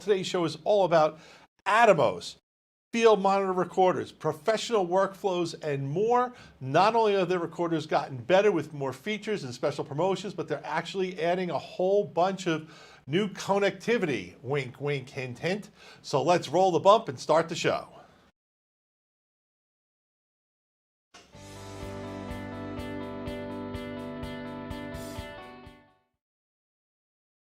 Today's show is all about ATOMOS, field monitor recorders, professional workflows, and more. Not only have their recorders gotten better with more features and special promotions, but they're actually adding a whole bunch of new connectivity. Wink, wink, hint, hint. So let's roll the bump and start the show.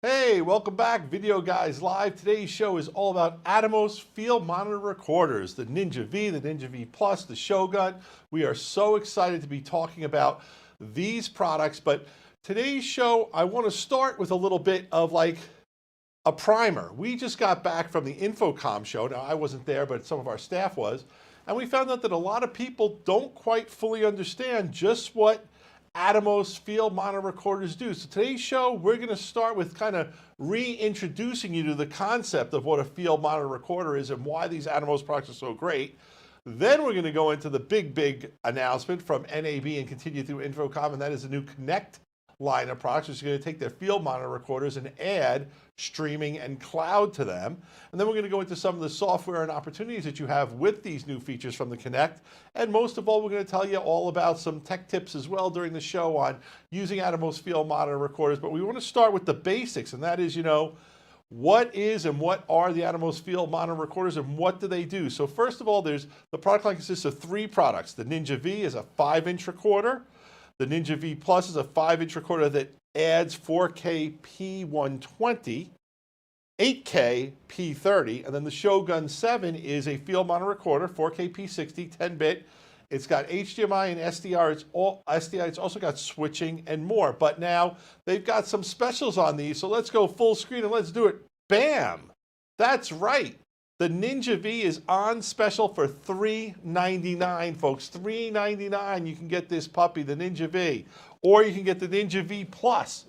Hey, welcome back, Video Guys Live. Today's show is all about ATOMOS field monitor recorders, the Ninja V, the Ninja V Plus, the Shogun. We are so excited to be talking about these products, but today's show, I want to start with a little bit of like a primer. We just got back from the Infocom show. Now, I wasn't there, but some of our staff was, and we found out that a lot of people don't quite fully understand just what ATOMOS field monitor recorders do. So today's show, we're going to start with kind of reintroducing you to the concept of what a field monitor recorder is and why these ATOMOS products are so great. Then we're going to go into the big announcement from NAB and continue through Infocom, and that is the new Connect line of products, which is going to take their field monitor recorders and add streaming and cloud to them. And then we're going to go into some of the software and opportunities that you have with these new features from the Connect. And most of all, we're going to tell you all about some tech tips as well during the show on using ATOMOS field monitor recorders. But we want to start with the basics, and that is, what is and what are the ATOMOS field monitor recorders and what do they do? So first of all, the product line consists of 3 products. The Ninja V is a 5-inch recorder. The Ninja V Plus is a 5-inch recorder that adds 4K P120, 8K P30, and then the Shogun 7 is a field monitor recorder, 4K P60, 10-bit. It's got HDMI and SDR. It's also got switching and more. But now they've got some specials on these, so let's go full screen and let's do it. Bam! That's right. The Ninja V is on special for $399, folks. $399, you can get this puppy, the Ninja V. Or you can get the Ninja V Plus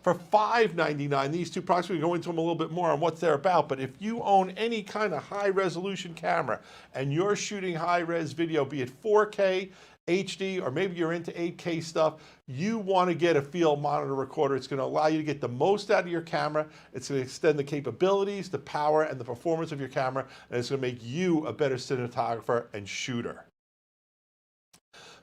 for $599. These two products, we can go into them a little bit more on what they're about. But if you own any kind of high-resolution camera and you're shooting high-res video, be it 4K, HD, or maybe you're into 8K stuff, you want to get a field monitor recorder. It's going to allow you to get the most out of your camera. It's going to extend the capabilities, the power, and the performance of your camera, and it's going to make you a better cinematographer and shooter.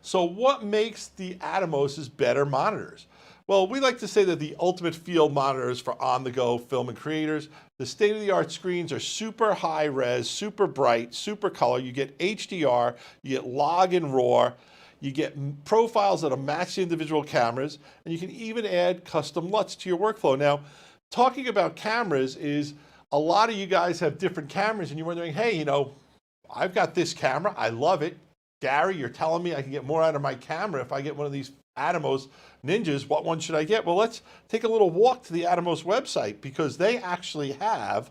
So what makes the ATOMOS better monitors? Well, we like to say that the ultimate field monitors for on-the-go film and creators. The state-of-the-art screens are super high-res, super bright, super color. You get HDR, you get log and RAW, you get profiles that'll match the individual cameras, and you can even add custom LUTs to your workflow. Now, talking about cameras is a lot of you guys have different cameras, and you're wondering, hey, I've got this camera, I love it. Gary, you're telling me I can get more out of my camera if I get one of these ATOMOS Ninjas. What one should I get? Well, let's take a little walk to the ATOMOS website because they actually have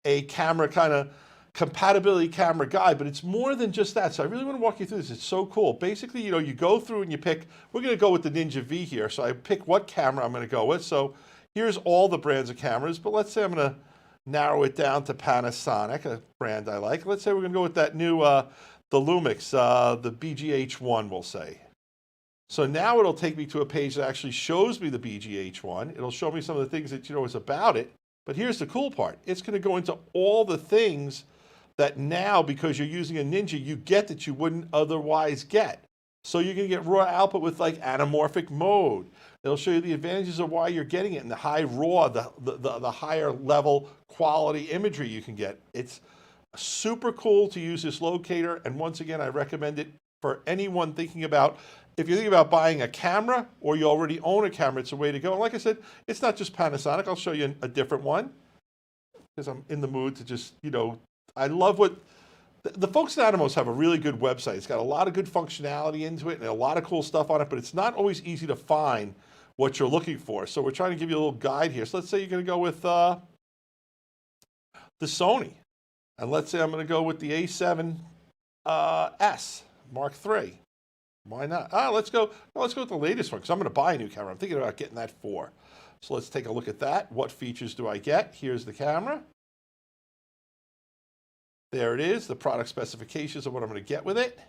a camera kind of compatibility camera guide, but it's more than just that. So I really want to walk you through this. It's so cool. Basically, you go through and you pick, we're going to go with the Ninja V here. So I pick what camera I'm going to go with. So here's all the brands of cameras, but let's say I'm going to narrow it down to Panasonic, a brand I like. Let's say we're going to go with that new, the Lumix, the BGH1, we'll say. So now it'll take me to a page that actually shows me the BGH1. It'll show me some of the things that is about it. But here's the cool part. It's going to go into all the things that now, because you're using a Ninja, you get that you wouldn't otherwise get. So you're going to get raw output with like anamorphic mode. It'll show you the advantages of why you're getting it in the high raw, the higher level quality imagery you can get. It's super cool to use this locator. And once again, I recommend it for anyone thinking about, if you're thinking about buying a camera or you already own a camera, it's a way to go. And like I said, it's not just Panasonic. I'll show you a different one because I'm in the mood to just, I love what the folks at ATOMOS have a really good website. It's got a lot of good functionality into it and a lot of cool stuff on it, but it's not always easy to find what you're looking for. So we're trying to give you a little guide here. So let's say you're going to go with the Sony. And let's say I'm going to go with the A7S Mark III. Why not? Let's go with the latest one because I'm going to buy a new camera. I'm thinking about getting that 4. So let's take a look at that. What features do I get? Here's the camera. There it is, the product specifications of what I'm going to get with it.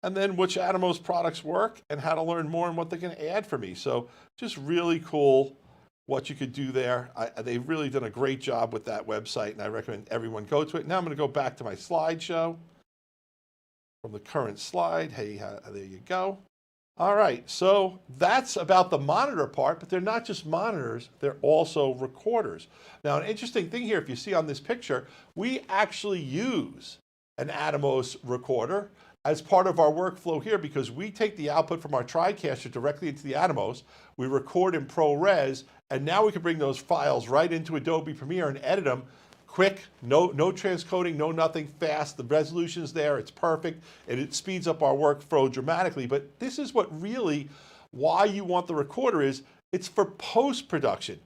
And then which ATOMOS products work and how to learn more and what they can add for me. So just really cool what you could do there. They've really done a great job with that website, and I recommend everyone go to it. Now I'm going to go back to my slideshow from the current slide. Hey, there you go. All right, so that's about the monitor part, but they're not just monitors, they're also recorders. Now, an interesting thing here, if you see on this picture, we actually use an ATOMOS recorder as part of our workflow here, because we take the output from our TriCaster directly into the ATOMOS, we record in ProRes, and now we can bring those files right into Adobe Premiere and edit them quick, no transcoding, no nothing, fast. The resolution's there, it's perfect, and it speeds up our workflow dramatically. But this is what really, why you want the recorder is, it's for post-production.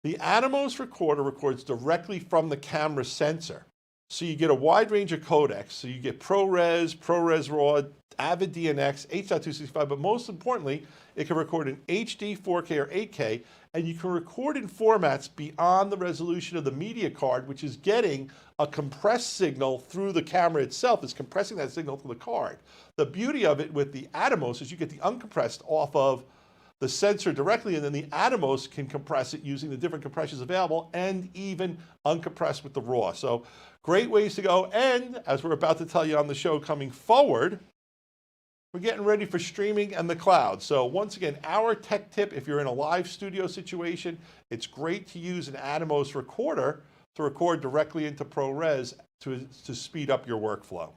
The ATOMOS recorder records directly from the camera sensor. So you get a wide range of codecs. So you get ProRes, ProRes RAW, Avid DNX, H.265, but most importantly, it can record in HD, 4K, or 8K, and you can record in formats beyond the resolution of the media card, which is getting a compressed signal through the camera itself. It's compressing that signal through the card. The beauty of it with the ATOMOS is you get the uncompressed off of the sensor directly, and then the ATOMOS can compress it using the different compressions available, and even uncompressed with the RAW. So great ways to go. And as we're about to tell you on the show coming forward, we're getting ready for streaming and the cloud. So once again, our tech tip, if you're in a live studio situation, it's great to use an ATOMOS recorder to record directly into ProRes to speed up your workflow.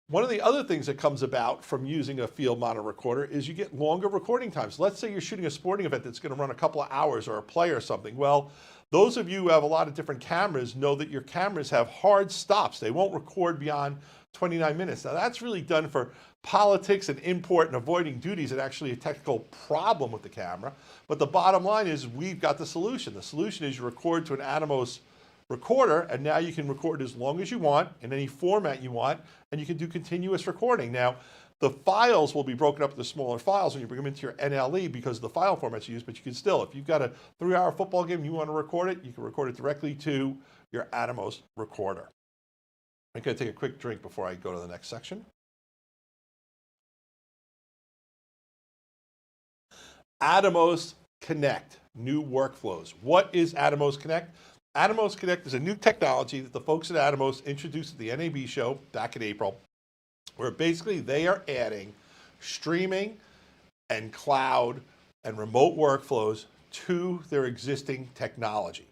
One of the other things that comes about from using a field monitor recorder is you get longer recording times. Let's say you're shooting a sporting event that's going to run a couple of hours, or a play or something. Well, those of you who have a lot of different cameras know that your cameras have hard stops. They won't record beyond 29 minutes. Now that's really done for politics and import and avoiding duties, and actually a technical problem with the camera. But the bottom line is we've got the solution. The solution is you record to an ATOMOS recorder, and now you can record as long as you want in any format you want, and you can do continuous recording. Now, the files will be broken up into smaller files when you bring them into your NLE because of the file formats you use, but you can still, if you've got a 3-hour football game and you want to record it, you can record it directly to your ATOMOS recorder. I'm going to take a quick drink before I go to the next section. ATOMOS Connect, new workflows. What is ATOMOS Connect? ATOMOS Connect is a new technology that the folks at ATOMOS introduced at the NAB show back in April, where basically they are adding streaming and cloud and remote workflows to their existing technology.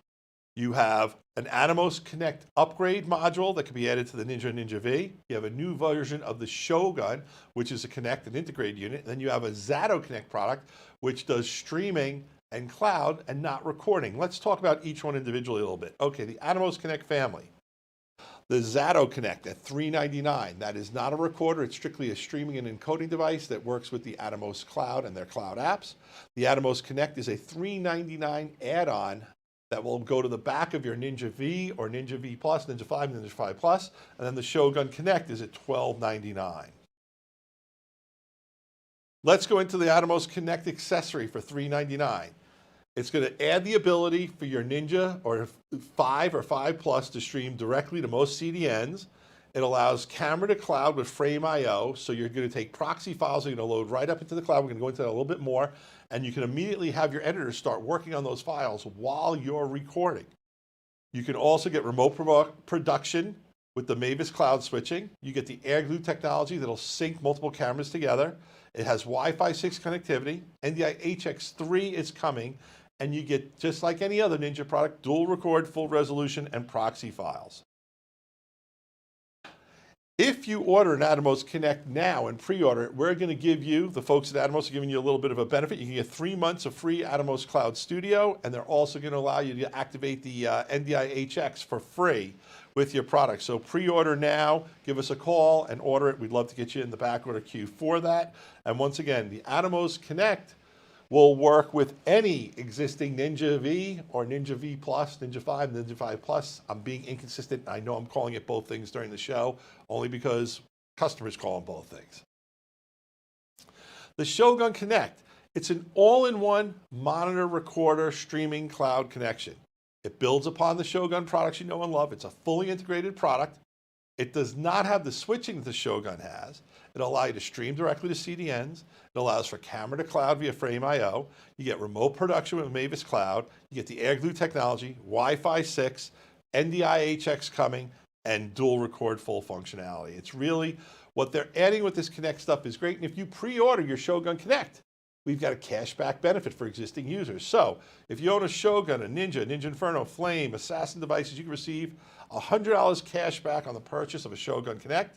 You have an ATOMOS Connect upgrade module that can be added to the Ninja and Ninja V. You have a new version of the Shogun, which is a Connect and integrated unit. And then you have a ZATO Connect product, which does streaming and cloud and not recording. Let's talk about each one individually a little bit. Okay, the ATOMOS Connect family. The ZATO Connect at $399. That is not a recorder, it's strictly a streaming and encoding device that works with the ATOMOS Cloud and their cloud apps. The ATOMOS Connect is a $399 add-on that will go to the back of your Ninja V or Ninja V Plus, Ninja 5, Ninja 5 Plus, and then the Shogun Connect is at $1299. Let's go into the ATOMOS Connect accessory for $399. It's going to add the ability for your Ninja or 5 or 5 Plus to stream directly to most CDNs. It allows camera to cloud with Frame IO, so you're going to take proxy files, you're going to load right up into the cloud. We're going to go into that a little bit more, and you can immediately have your editor start working on those files while you're recording. You can also get remote production with the Mavis cloud switching. You get the air glue technology that'll sync multiple cameras together. It has Wi-Fi 6 connectivity. NDI HX3 is coming, and you get, just like any other Ninja product, dual record, full resolution, and proxy files. If you order an ATOMOS Connect now and pre-order it, we're going to give you, the folks at ATOMOS are giving you a little bit of a benefit. You can get 3 months of free ATOMOS Cloud Studio, and they're also going to allow you to activate the NDI HX for free with your product. So pre-order now, give us a call and order it. We'd love to get you in the back order queue for that. And once again, the ATOMOS Connect will work with any existing Ninja V or Ninja V Plus, Ninja 5, Ninja 5 Plus. I'm being inconsistent. I know I'm calling it both things during the show, only because customers call them both things. The Shogun Connect, it's an all-in-one monitor, recorder, streaming cloud connection. It builds upon the Shogun products you know and love. It's a fully integrated product. It does not have the switching that the Shogun has. It'll allow you to stream directly to CDNs. It allows for camera to cloud via Frame.io. You get remote production with Mavis Cloud. You get the air glue technology, Wi-Fi 6, NDI-HX coming, and dual record full functionality. It's really, what they're adding with this Connect stuff is great. And if you pre-order your Shogun Connect, we've got a cashback benefit for existing users. So if you own a Shogun, a Ninja, Ninja Inferno, Flame, Assassin devices, you can receive $100 cash back on the purchase of a Shogun Connect.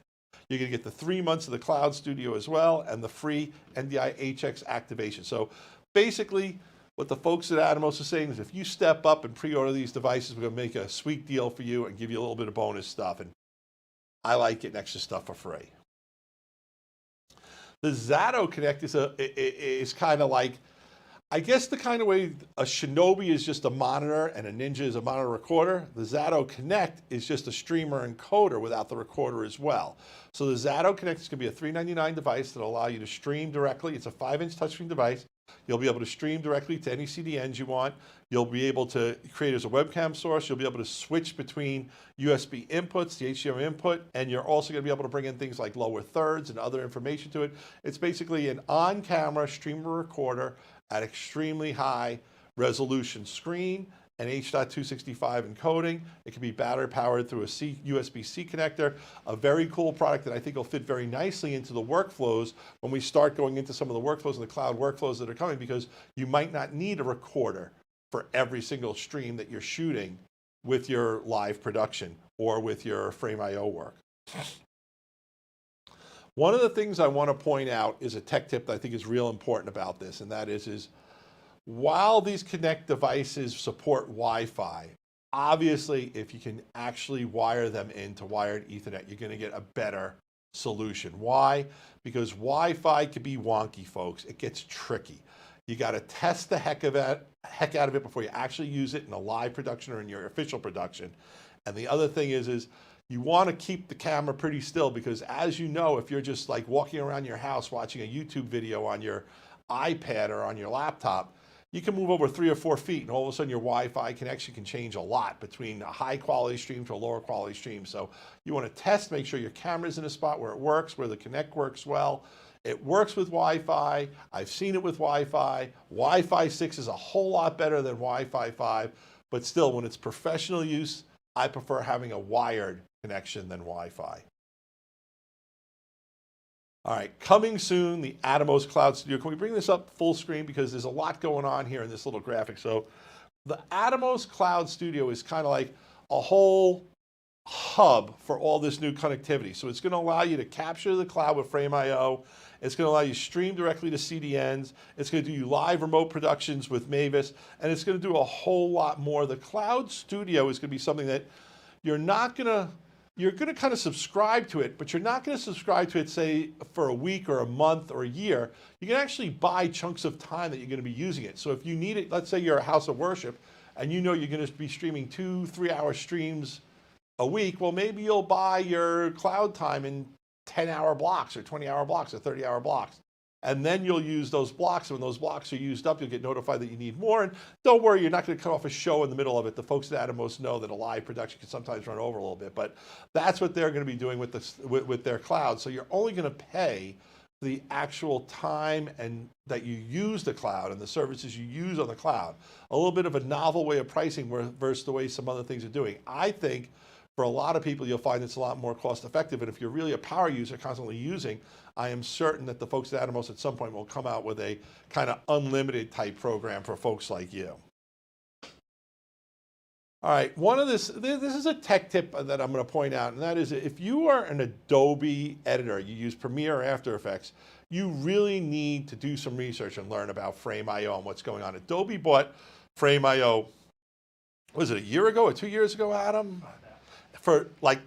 You're going to get the 3 months of the Cloud Studio as well, and the free NDI-HX activation. So basically, what the folks at Atomos are saying is if you step up and pre-order these devices, we're going to make a sweet deal for you and give you a little bit of bonus stuff. And I like getting extra stuff for free. The ZATO Connect is kind of like, I guess the kind of way a Shinobi is just a monitor and a Ninja is a monitor recorder, the ZATO Connect is just a streamer encoder without the recorder as well. So the ZATO Connect is going to be a $399 device that will allow you to stream directly. It's a 5-inch touchscreen device. You'll be able to stream directly to any CDNs you want. You'll be able to create as a webcam source. You'll be able to switch between USB inputs, the HDMI input, and you're also going to be able to bring in things like lower thirds and other information to it. It's basically an on-camera streamer recorder at extremely high resolution screen and H.265 encoding. It can be battery powered through a USB-C connector. A very cool product that I think will fit very nicely into the workflows when we start going into some of the workflows and the cloud workflows that are coming, because you might not need a recorder for every single stream that you're shooting with your live production or with your Frame.io work. One of the things I want to point out is a tech tip that I think is real important about this, and that is while these Connect devices support Wi-Fi, obviously if you can actually wire them into wired Ethernet, you're going to get a better solution. Why? Because Wi-Fi can be wonky, folks. It gets tricky. You got to test the heck out of it before you actually use it in a live production or in your official production. And the other thing is you want to keep the camera pretty still, because as you know, if you're just like walking around your house watching a YouTube video on your iPad or on your laptop, you can move over 3 or 4 feet and all of a sudden your Wi-Fi connection can change a lot between a high quality stream to a lower quality stream. So you want to test, make sure your camera's in a spot where it works, where the Connect works well. It works with Wi-Fi. I've seen it with Wi-Fi. Wi-Fi 6 is a whole lot better than Wi-Fi 5, but still, when it's professional use, I prefer having a wired connection than Wi-Fi. All right, coming soon, the ATOMOS Cloud Studio. Can we bring this up full screen, because there's a lot going on here in this little graphic. So the ATOMOS Cloud Studio is kind of like a whole hub for all this new connectivity. So it's going to allow you to capture the cloud with Frame.io. It's going to allow you to stream directly to CDNs. It's going to do live remote productions with Mavis, and it's going to do a whole lot more. The Cloud Studio is going to be something that you're going to kind of subscribe to it, but you're not going to subscribe to it, say, for a week or a month or a year. You can actually buy chunks of time that you're going to be using it. So if you need it, let's say you're a house of worship and you know you're going to be streaming 2-3 hour streams a week, well, maybe you'll buy your cloud time in 10-hour blocks or 20-hour blocks or 30-hour blocks. And then you'll use those blocks. And when those blocks are used up, you'll get notified that you need more. And don't worry, you're not going to cut off a show in the middle of it. The folks at Atomos know that a live production can sometimes run over a little bit, but that's what they're going to be doing with this, with their cloud. So you're only going to pay the actual time and that you use the cloud and the services you use on the cloud. A little bit of a novel way of pricing versus the way some other things are doing. I think for a lot of people, you'll find it's a lot more cost effective. And if you're really a power user constantly using, I am certain that the folks at Atomos at some point will come out with a kind of unlimited type program for folks like you. All right, this is a tech tip that I'm going to point out, and that is if you are an Adobe editor, you use Premiere or After Effects, you really need to do some research and learn about Frame.io and what's going on. Adobe bought Frame.io, was it a year ago or 2 years ago, Adam? For like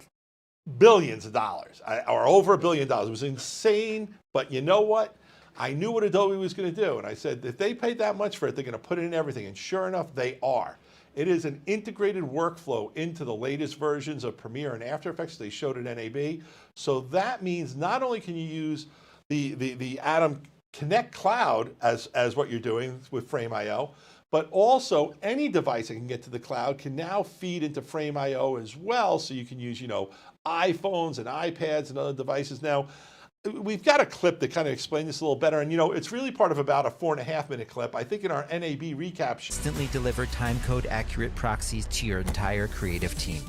billions of dollars, or over $1 billion. It was insane, but you know what? I knew what Adobe was going to do, and I said, if they paid that much for it, they're going to put it in everything, and sure enough, they are. It is an integrated workflow into the latest versions of Premiere and After Effects they showed at NAB. So that means not only can you use the Atom Connect Cloud as what you're doing with Frame.io, but also any device that can get to the cloud can now feed into Frame.io as well, so you can use, iPhones and iPads and other devices. Now, we've got a clip that kind of explains this a little better, and it's really part of about a 4.5-minute clip. I think in our NAB recap. Instantly deliver time code accurate proxies to your entire creative team.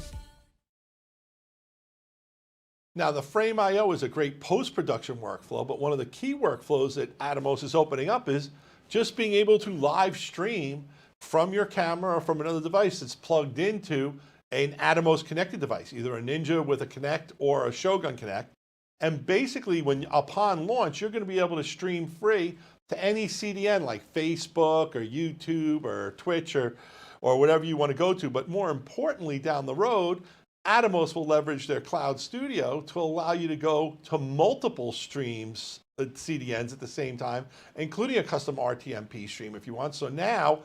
Now, the Frame.io is a great post-production workflow, but one of the key workflows that Atomos is opening up is just being able to live stream from your camera or from another device that's plugged into an Atomos connected device, either a Ninja with a Connect or a Shogun Connect. And basically, upon launch, you're going to be able to stream free to any CDN like Facebook or YouTube or Twitch or whatever you want to go to. But more importantly, down the road, Atomos will leverage their Cloud Studio to allow you to go to multiple streams, CDNs at the same time, including a custom RTMP stream if you want. So now,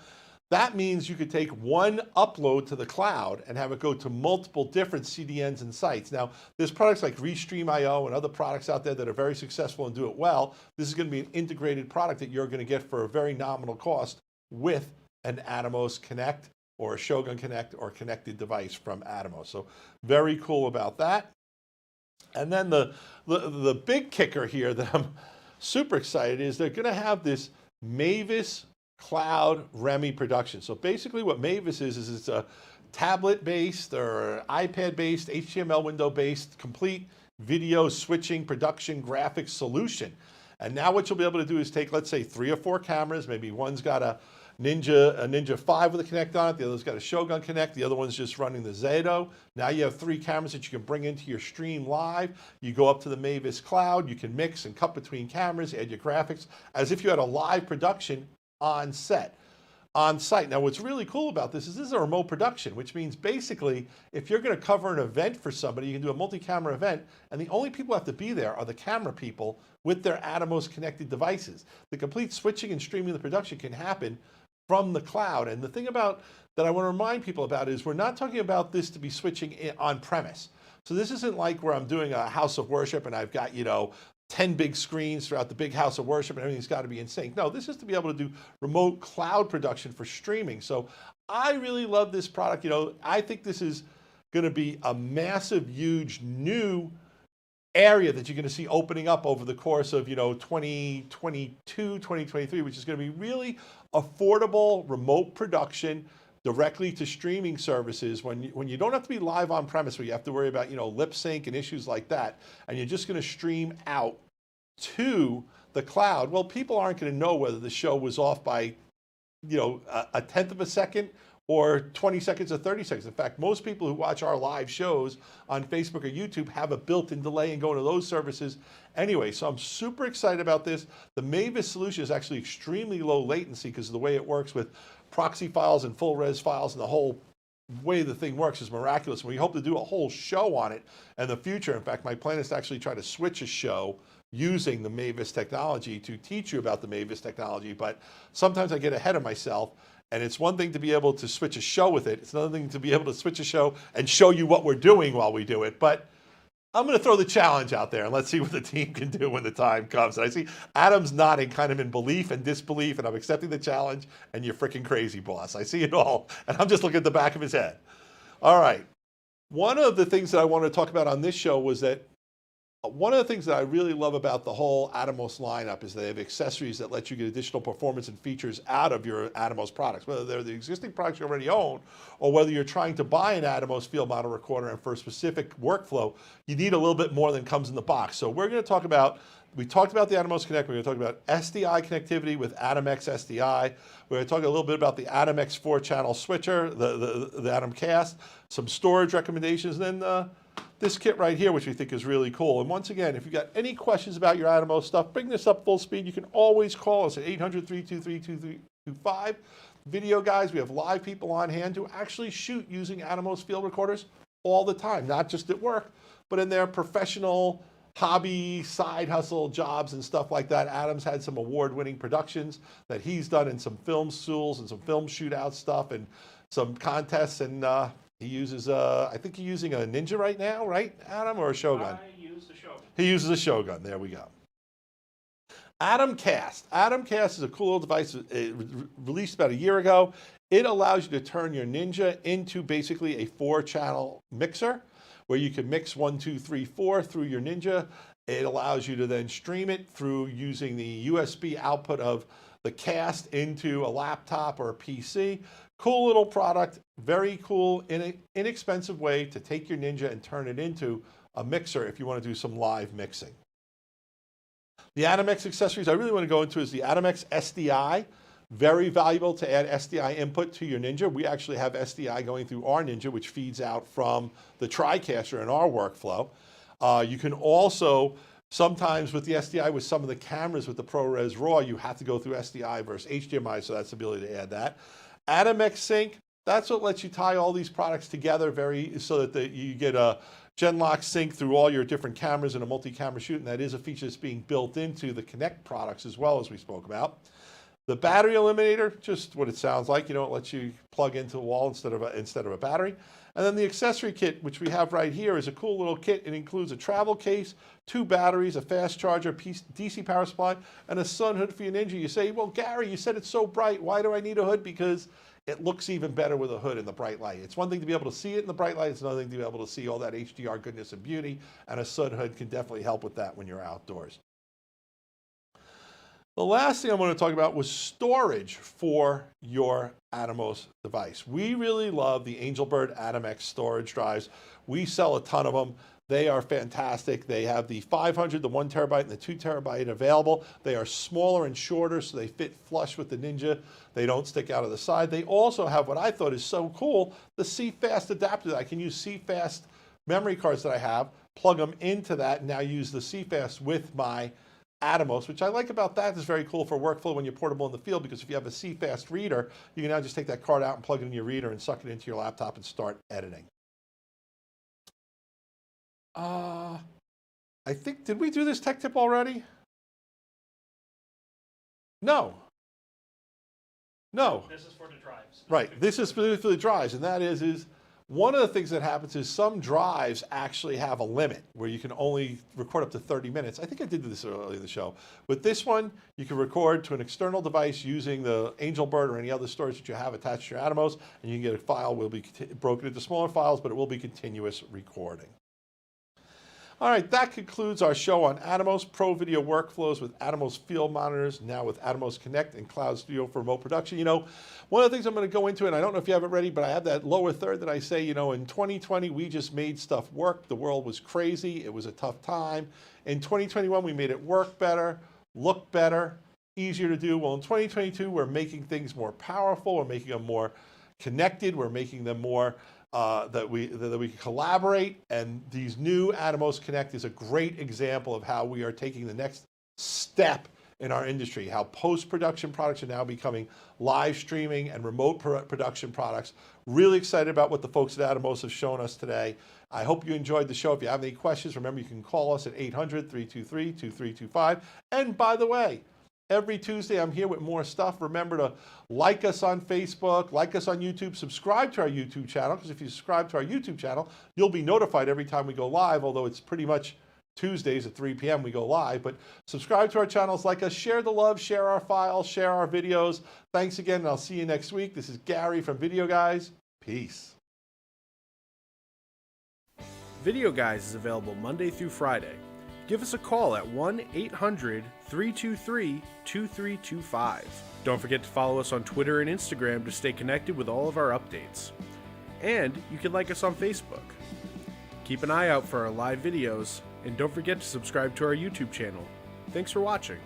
that means you could take one upload to the cloud and have it go to multiple different CDNs and sites. Now, there's products like Restream.io and other products out there that are very successful and do it well. This is going to be an integrated product that you're going to get for a very nominal cost with an Atomos Connect or a Shogun Connect or connected device from Atomos. So very cool about that. And then the big kicker here that I'm super excited is they're going to have this Mavis Cloud REMI production. So basically what Mavis is it's a tablet-based or iPad-based, HTML window-based, complete video switching, production, graphics solution. And now what you'll be able to do is take, let's say, 3 or 4 cameras. Maybe one's got a Ninja 5 with a Connect on it, the other's got a Shogun Connect, the other one's just running the ZATO. Now you have 3 cameras that you can bring into your stream live. You go up to the Mavis Cloud, you can mix and cut between cameras, add your graphics, as if you had a live production on site. Now what's really cool about this is a remote production, which means basically if you're going to cover an event for somebody, you can do a multi-camera event, and the only people who have to be there are the camera people with their Atomos connected devices. The complete switching and streaming of the production can happen from the cloud. And the thing about that I want to remind people about is we're not talking about this to be switching on premise. So this isn't like where I'm doing a house of worship and I've got 10 big screens throughout the big house of worship and everything's got to be in sync. No, this is to be able to do remote cloud production for streaming. So I really love this product. I think this is going to be a massive, huge new area that you're going to see opening up over the course of 2022, 2023, which is going to be really affordable remote production directly to streaming services when you don't have to be live on premise, where you have to worry about lip sync and issues like that, and you're just going to stream out to the cloud. Well, people aren't going to know whether the show was off by a tenth of a second or 20 seconds or 30 seconds. In fact, most people who watch our live shows on Facebook or YouTube have a built-in delay and go into those services anyway. So I'm super excited about this. The Mavis solution is actually extremely low latency because of the way it works with proxy files and full res files, and the whole way the thing works is miraculous. We hope to do a whole show on it in the future. In fact, my plan is to actually try to switch a show using the Mavis technology to teach you about the Mavis technology, but sometimes I get ahead of myself. And it's one thing to be able to switch a show with it. It's another thing to be able to switch a show and show you what we're doing while we do it. But I'm going to throw the challenge out there and let's see what the team can do when the time comes. And I see Adam's nodding kind of in belief and disbelief, and I'm accepting the challenge, and you're freaking crazy, boss. I see it all, and I'm just looking at the back of his head. All right. One of the things that I wanted to talk about on this show was that one of the things that I really love about the whole Atomos lineup is they have accessories that let you get additional performance and features out of your Atomos products, whether they're the existing products you already own or whether you're trying to buy an Atomos field model recorder, and for a specific workflow, you need a little bit more than comes in the box. So we talked about the Atomos Connect. We're going to talk about SDI connectivity with AtomX SDI. We're going to talk a little bit about the AtomX 4-channel switcher, the AtomCast, some storage recommendations, and then this kit right here, which we think is really cool. And once again, if you've got any questions about your Atomos stuff, bring this up full speed. You can always call us at 800-323-2325. Video guys, we have live people on hand who actually shoot using Atomos field recorders all the time, not just at work, but in their professional hobby, side hustle jobs and stuff like that. Adam's had some award-winning productions that he's done in some film schools and some film shootout stuff and some contests, and he uses, I think you're using a Ninja right now, right, Adam, or a Shogun? I use the Shogun. He uses a Shogun. There we go. AtomCast. AtomCast is a cool little device released about a year ago. It allows you to turn your Ninja into basically a 4-channel mixer where you can mix 1, 2, 3, 4 through your Ninja. It allows you to then stream it through using the USB output of the cast into a laptop or a PC. Cool little product, very cool, inexpensive way to take your Ninja and turn it into a mixer if you want to do some live mixing. The AtomX accessories I really want to go into is the AtomX SDI. Very valuable to add SDI input to your Ninja. We actually have SDI going through our Ninja, which feeds out from the TriCaster in our workflow. You can also, sometimes with the SDI, with some of the cameras with the ProRes RAW, you have to go through SDI versus HDMI, so that's the ability to add that. AtomX Sync, that's what lets you tie all these products together so that you get a Genlock sync through all your different cameras in a multi-camera shoot, and that is a feature that's being built into the Connect products as well, as we spoke about. The battery eliminator, just what it sounds like, it lets you plug into the wall instead of a battery. And then the accessory kit, which we have right here, is a cool little kit. It includes a travel case, 2 batteries, a fast charger, DC power supply, and a sun hood for your Ninja. You say, well, Gary, you said it's so bright. Why do I need a hood? Because it looks even better with a hood in the bright light. It's one thing to be able to see it in the bright light. It's another thing to be able to see all that HDR goodness and beauty. And a sun hood can definitely help with that when you're outdoors. The last thing I want to talk about was storage for your ATOMOS device. We really love the AngelBird AtomX storage drives. We sell a ton of them. They are fantastic. They have the 500, the 1 terabyte, and the 2 terabyte available. They are smaller and shorter, so they fit flush with the Ninja. They don't stick out of the side. They also have what I thought is so cool, the CFast adapter. I can use CFast memory cards that I have, plug them into that, and now use the CFast with my ATOMOS, which I like about that is very cool for workflow when you're portable in the field, because if you have a CFast reader, you can now just take that card out and plug it in your reader and suck it into your laptop and start editing. I think, did we do this tech tip already? No. This is for the drives. Right, this is specifically for the drives, and that is one of the things that happens is some drives actually have a limit where you can only record up to 30 minutes. I think I did this earlier in the show. With this one, you can record to an external device using the AngelBird or any other storage that you have attached to your ATOMOS, and you can get a file, will be broken into smaller files, but it will be continuous recording. All right, that concludes our show on ATOMOS Pro Video Workflows with ATOMOS Field Monitors, now with ATOMOS Connect and Cloud Studio for remote production. One of the things I'm going to go into, and I don't know if you have it ready, but I have that lower third that I say, in 2020, we just made stuff work. The world was crazy. It was a tough time. In 2021, we made it work better, look better, easier to do. Well, in 2022, we're making things more powerful. We're making them more connected. We're making them more that we can collaborate, and these new ATOMOS Connect is a great example of how we are taking the next step in our industry, how post-production products are now becoming live streaming and remote production products. Really excited about what the folks at ATOMOS have shown us today. I hope you enjoyed the show. If you have any questions, remember you can call us at 800-323-2325. And by the way, every Tuesday, I'm here with more stuff. Remember to like us on Facebook, like us on YouTube, subscribe to our YouTube channel, because if you subscribe to our YouTube channel, you'll be notified every time we go live, although it's pretty much Tuesdays at 3 p.m. we go live. But subscribe to our channels, like us, share the love, share our files, share our videos. Thanks again, and I'll see you next week. This is Gary from Video Guys. Peace. Video Guys is available Monday through Friday. Give us a call at 1-800-323-2325. Don't forget to follow us on Twitter and Instagram to stay connected with all of our updates. And you can like us on Facebook. Keep an eye out for our live videos, and don't forget to subscribe to our YouTube channel. Thanks for watching.